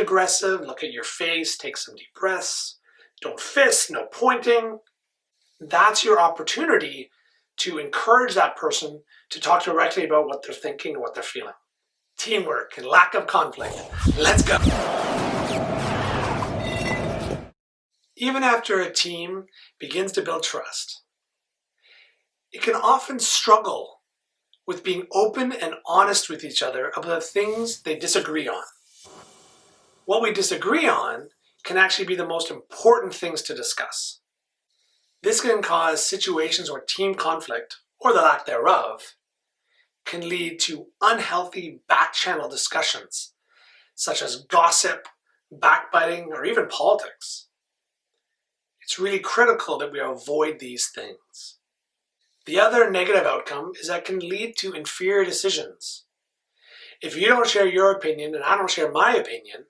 aggressive, look at your face, take some deep breaths, don't fist, no pointing. That's your opportunity to encourage that person to talk directly about what they're thinking and what they're feeling. Teamwork and lack of conflict. Let's go. Even after a team begins to build trust, it can often struggle with being open and honest with each other about the things they disagree on. What we disagree on can actually be the most important things to discuss. This can cause situations where team conflict, or the lack thereof, can lead to unhealthy back-channel discussions, such as gossip, backbiting, or even politics. It's really critical that we avoid these things. The other negative outcome is that it can lead to inferior decisions. If you don't share your opinion and I don't share my opinion,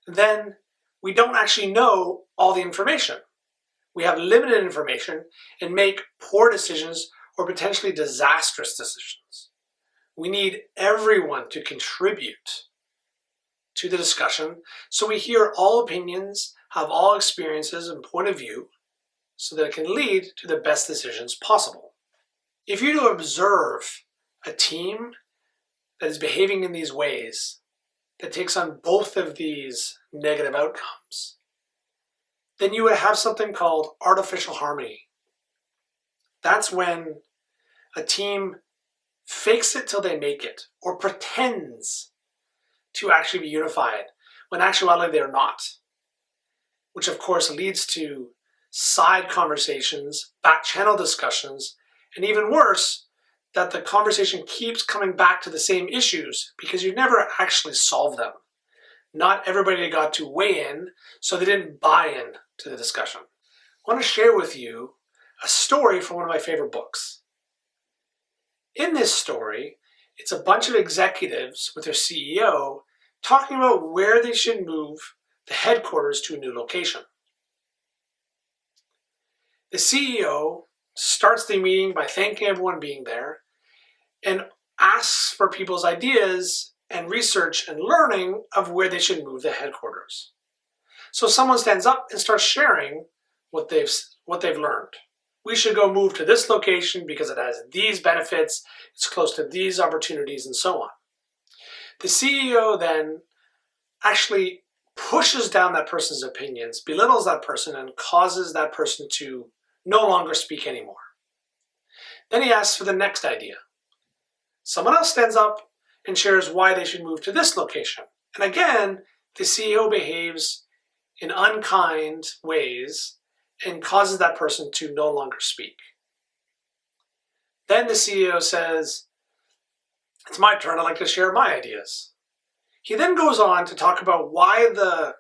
then we don't actually know all the information. We have limited information and make poor decisions or potentially disastrous decisions. We need everyone to contribute to the discussion so we hear all opinions, have all experiences and point of view so that it can lead to the best decisions possible. If you observe a team that is behaving in these ways, that takes on both of these negative outcomes, then you would have something called artificial harmony. That's when a team fakes it till they make it, or pretends to actually be unified, when in actuality they're not. Which of course leads to side conversations, back-channel discussions, and even worse, that the conversation keeps coming back to the same issues because you never actually solve them. Not everybody got to weigh in, so they didn't buy in to the discussion. I want to share with you a story from one of my favorite books. In this story, it's a bunch of executives with their CEO talking about where they should move the headquarters to a new location. The CEO starts the meeting by thanking everyone being there and asks for people's ideas and research and learning of where they should move the headquarters. So someone stands up and starts sharing what they've learned. We should go move to this location because it has these benefits, it's close to these opportunities, and so on. The CEO then actually pushes down that person's opinions, belittles that person, and causes that person to no longer speak anymore. Then he asks for the next idea. Someone else stands up and shares why they should move to this location. And again, the CEO behaves in unkind ways and causes that person to no longer speak. Then the CEO says, "It's my turn, I'd like to share my ideas." He then goes on to talk about why the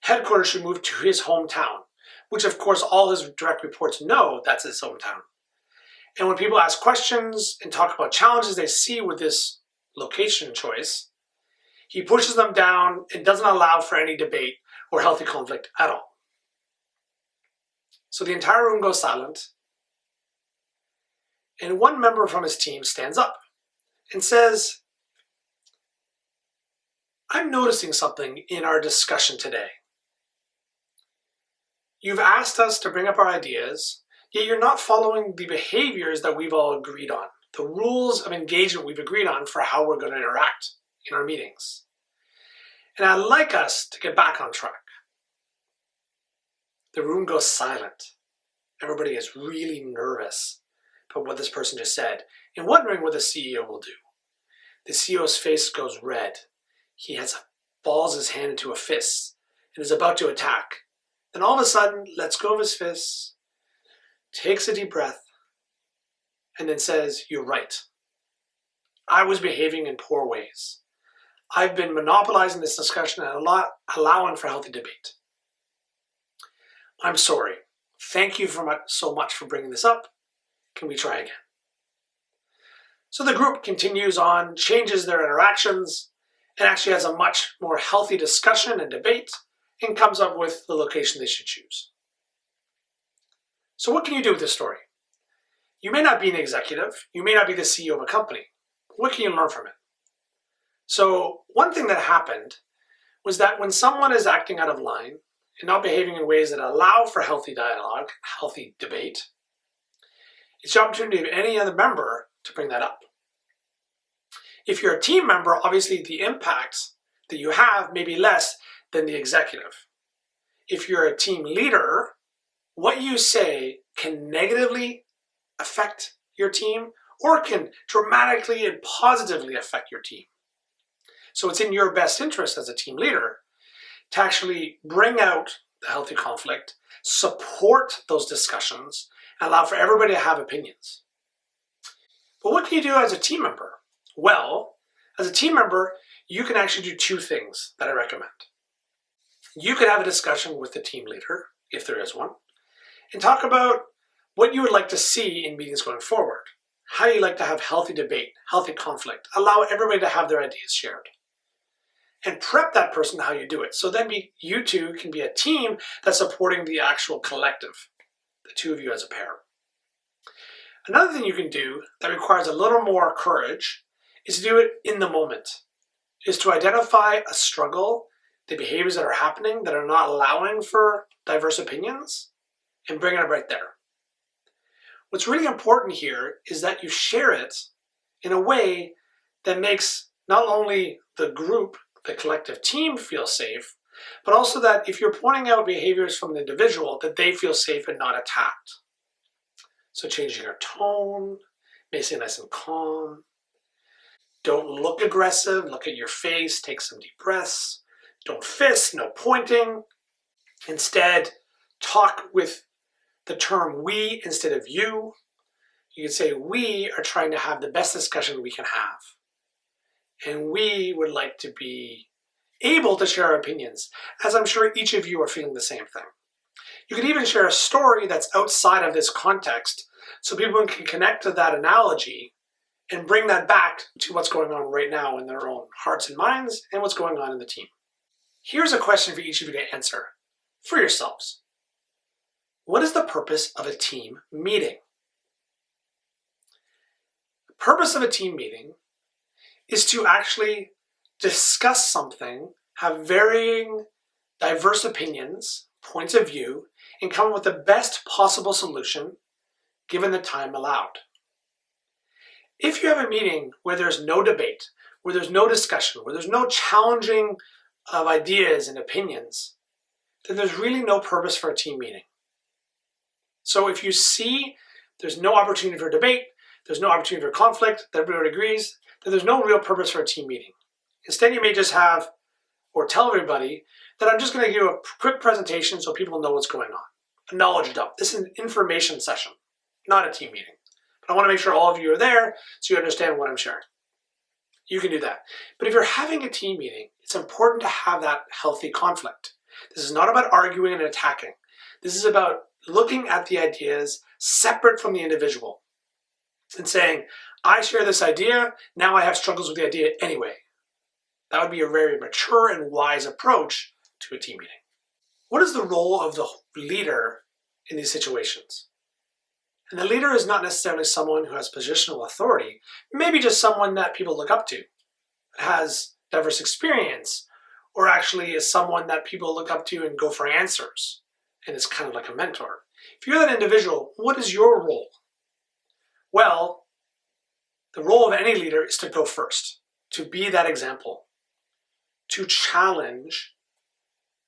headquarters should move to his hometown, which of course all his direct reports know that's his hometown. And when people ask questions and talk about challenges they see with this location choice, he pushes them down and doesn't allow for any debate or healthy conflict at all. So the entire room goes silent, and one member from his team stands up and says, "I'm noticing something in our discussion today. You've asked us to bring up our ideas, yet you're not following the behaviors that we've all agreed on, the rules of engagement we've agreed on for how we're going to interact in our meetings. And I'd like us to get back on track." The room goes silent. Everybody is really nervous about what this person just said and wondering what the CEO will do. The CEO's face goes red. He balls his hand into a fist and is about to attack. Then all of a sudden, lets go of his fists, takes a deep breath, and then says, "You're right. I was behaving in poor ways. I've been monopolizing this discussion and allowing for healthy debate. I'm sorry. Thank you so much for bringing this up. Can we try again?" So the group continues on, changes their interactions, and actually has a much more healthy discussion and debate, and comes up with the location they should choose. So what can you do with this story? You may not be an executive, you may not be the CEO of a company. What can you learn from it? So one thing that happened was that when someone is acting out of line and not behaving in ways that allow for healthy dialogue, healthy debate, it's the opportunity of any other member to bring that up. If you're a team member, obviously the impact that you have may be less than the executive. If you're a team leader, what you say can negatively affect your team or can dramatically and positively affect your team. So it's in your best interest as a team leader to actually bring out the healthy conflict, support those discussions, and allow for everybody to have opinions. But what can you do as a team member? Well, as a team member, you can actually do two things that I recommend. You can have a discussion with the team leader, if there is one, and talk about what you would like to see in meetings going forward, how you like to have healthy debate, healthy conflict, allow everybody to have their ideas shared, and prep that person how you do it. So then you two can be a team that's supporting the actual collective, the two of you as a pair. Another thing you can do that requires a little more courage is to do it in the moment, is to identify a struggle, the behaviors that are happening that are not allowing for diverse opinions, and bring it up right there. What's really important here is that you share it in a way that makes not only the group, the collective team feel safe, but also that if you're pointing out behaviors from the individual, that they feel safe and not attacked. So changing your tone, making it nice and calm. Don't look aggressive, look at your face, take some deep breaths. Don't fist, no pointing. Instead, talk with the term we instead of you. You could say we are trying to have the best discussion we can have. And we would like to be able to share our opinions, as I'm sure each of you are feeling the same thing. You could even share a story that's outside of this context so people can connect to that analogy and bring that back to what's going on right now in their own hearts and minds and what's going on in the team. Here's a question for each of you to answer for yourselves. What is the purpose of a team meeting? The purpose of a team meeting is to actually discuss something, have varying, diverse opinions, points of view, and come up with the best possible solution given the time allowed. If you have a meeting where there's no debate, where there's no discussion, where there's no challenging of ideas and opinions, then there's really no purpose for a team meeting. So if you see there's no opportunity for debate, there's no opportunity for conflict, that everybody agrees, then there's no real purpose for a team meeting. Instead, you may just have, or tell everybody, that I'm just going to give a quick presentation so people know what's going on. A knowledge dump. This is an information session, not a team meeting. But I want to make sure all of you are there so you understand what I'm sharing. You can do that. But if you're having a team meeting, it's important to have that healthy conflict. This is not about arguing and attacking. This is about looking at the ideas separate from the individual and saying, I share this idea, now I have struggles with the idea anyway. That would be a very mature and wise approach to a team meeting. What is the role of the leader in these situations? And the leader is not necessarily someone who has positional authority, maybe just someone that people look up to, has diverse experience, or actually is someone that people look up to and go for answers, and is kind of like a mentor. If you're that individual, what is your role? Well, the role of any leader is to go first, to be that example, to challenge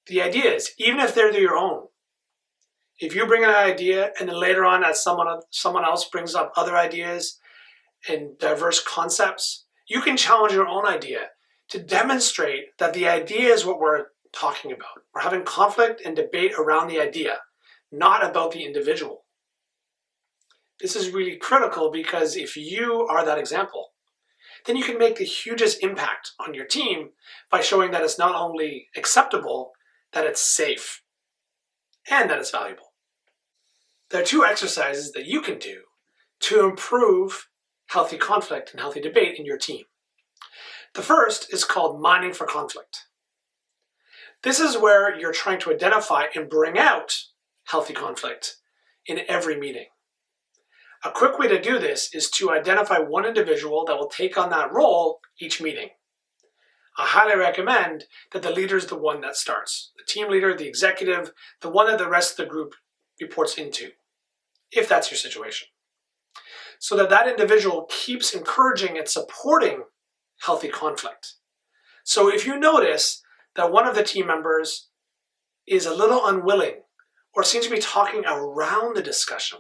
the ideas, even if they're your own. If you bring an idea and then later on as someone else brings up other ideas and diverse concepts, you can challenge your own idea to demonstrate that the idea is what we're talking about. We're having conflict and debate around the idea, not about the individual. This is really critical because if you are that example, then you can make the hugest impact on your team by showing that it's not only acceptable, that it's safe, and that it's valuable. There are two exercises that you can do to improve healthy conflict and healthy debate in your team. The first is called mining for conflict. This is where you're trying to identify and bring out healthy conflict in every meeting. A quick way to do this is to identify one individual that will take on that role each meeting. I highly recommend that the leader is the one that starts. The team leader, the executive, the one that the rest of the group reports into, if that's your situation. So that that individual keeps encouraging and supporting healthy conflict. So if you notice that one of the team members is a little unwilling or seems to be talking around the discussion,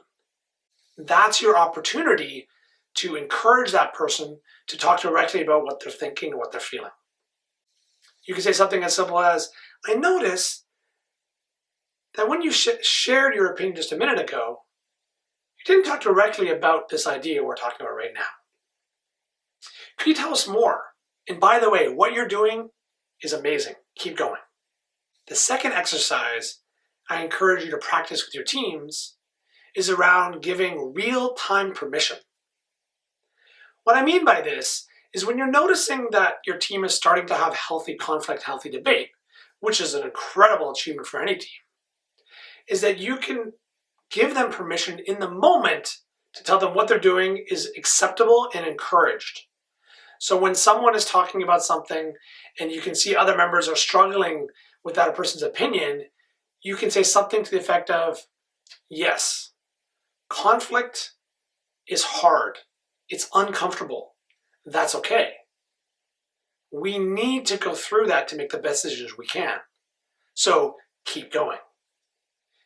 that's your opportunity to encourage that person to talk directly about what they're thinking and what they're feeling. You can say something as simple as, I notice that when you shared your opinion just a minute ago, you didn't talk directly about this idea we're talking about right now. Could you tell us more? And by the way, what you're doing is amazing. Keep going. The second exercise I encourage you to practice with your teams is around giving real-time permission. What I mean by this is when you're noticing that your team is starting to have healthy conflict, healthy debate, which is an incredible achievement for any team, is that you can give them permission in the moment to tell them what they're doing is acceptable and encouraged. So when someone is talking about something and you can see other members are struggling with that person's opinion, you can say something to the effect of, yes, conflict is hard. It's uncomfortable. That's okay. We need to go through that to make the best decisions we can. So keep going.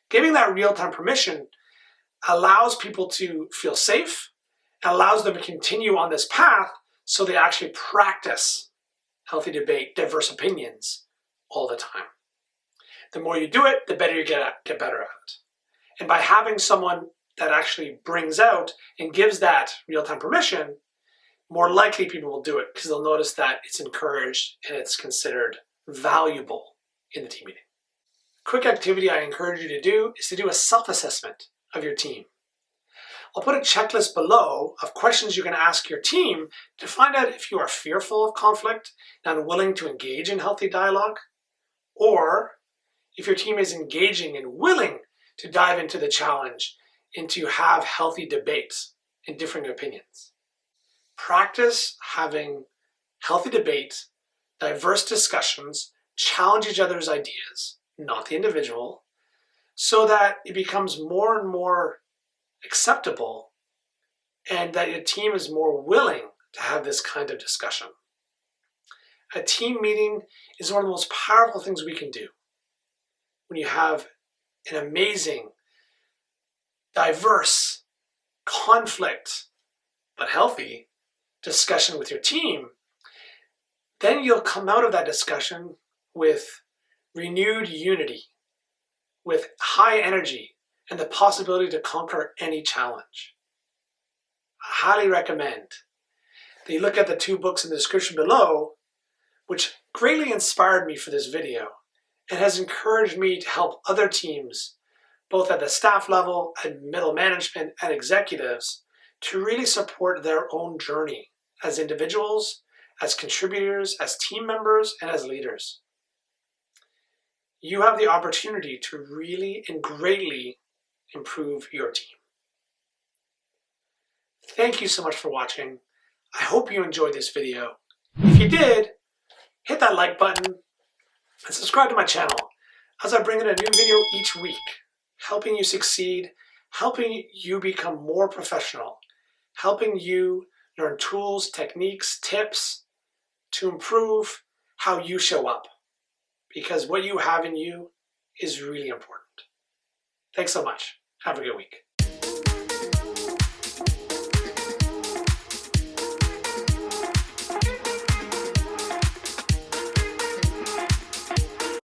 Giving that real-time permission allows people to feel safe and allows them to continue on this path so they actually practice healthy debate, diverse opinions all the time. The more you do it, the better you get better at it. And by having someone that actually brings out and gives that real-time permission, more likely people will do it because they'll notice that it's encouraged and it's considered valuable in the team meeting. Quick activity I encourage you to do is to do a self-assessment of your team. I'll put a checklist below of questions you can ask your team to find out if you are fearful of conflict and unwilling to engage in healthy dialogue, or if your team is engaging and willing to dive into the challenge and to have healthy debates and differing opinions. Practice having healthy debates, diverse discussions, challenge each other's ideas, not the individual, so that it becomes more and more acceptable and that your team is more willing to have this kind of discussion. A team meeting is one of the most powerful things we can do. When you have an amazing, diverse, conflict, but healthy discussion with your team, then you'll come out of that discussion with renewed unity, with high energy, and the possibility to conquer any challenge. I highly recommend that you look at the 2 books in the description below, which greatly inspired me for this video and has encouraged me to help other teams, both at the staff level and middle management and executives, to really support their own journey as individuals, as contributors, as team members, and as leaders. You have the opportunity to really and greatly improve your team. Thank you so much for watching. I hope you enjoyed this video. If you did, hit that like button and subscribe to my channel as I bring in a new video each week, helping you succeed, helping you become more professional, helping you learn tools, techniques, tips to improve how you show up, because what you have in you is really important. Thanks so much. Have a good week.